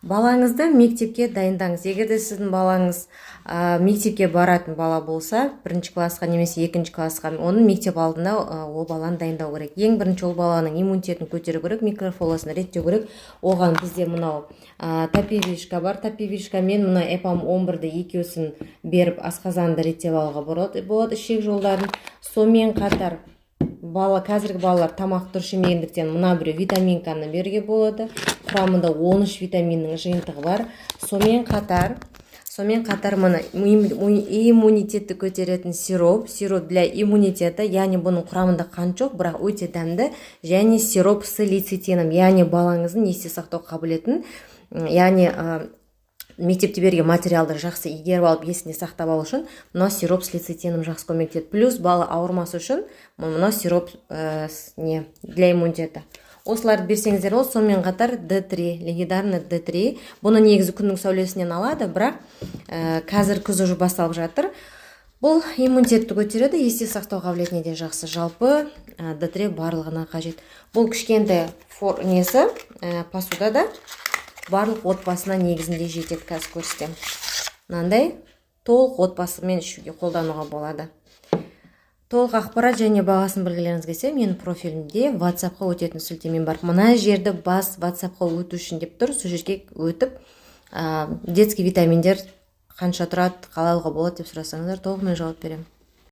Балаңызды мектепке дайындаңыз. Егер де сіздің балаңыз мектепке баратын бала болса, 1 классқа немесе 2 классқа, оның мектеп алдында ол баланы дайындау керек. Ең бірінші ол баланың иммунитетін көтеру керек, микрофлорасын реттеу керек. Оған бізде мынау топивишка бар. Топивишка мен мына эпам 11-ді екеусін беріп асқазанды реттеп алуға болады ішек жолдарын. Сонымен қатар қазіргі балалар тамақ дұрыс жемегендіктен мына бір витаминканы беруге болады. Құрамында 13 витаминнің жиынтығы бар. Сонымен қатар мына иммунитетті көтеретін сироп для иммунитета, яғни бұның құрамында қант жоқ, бірақ өте дәмді, және сироп с лецитином, яғни балаңыздың есте сақтау қабілетін, яғни мектепте берген материалды жақсы игеріп алып есінде сақтап алу үшін мына сироп с лецитином жақсы көмектеді. Плюс бала ауырмасы үшін мына сироп для иммунитета. Осыларды берсеңіздер ол. Сонымен қатар D3, легендарный D3. Бұны негізі күннің сәулесінен алады, бірақ қазір күз уже басталып жатыр. Бұл иммунитетті көтереді, есте сақтау қабілетіне де жақсы. Жалпы D3 барлығына қажет. Бұл кішкентай посудада барлық отбасына негізінде жетеді, қазір көрсетем. Мынандай толық отбасымен ішуге қолдануға болады. Толық ақпарат және бағасын білгілеріңіз келсе, менің профилімде WhatsApp-қа өтетін сілтемем бар. Мына жерді WhatsApp-қа өту үшін деп тұр, сол жерге өтіп, детский витаминдер қанша тұрады, қалай алуға болады деп сұрасаңыздар, толығымен жауап беремін.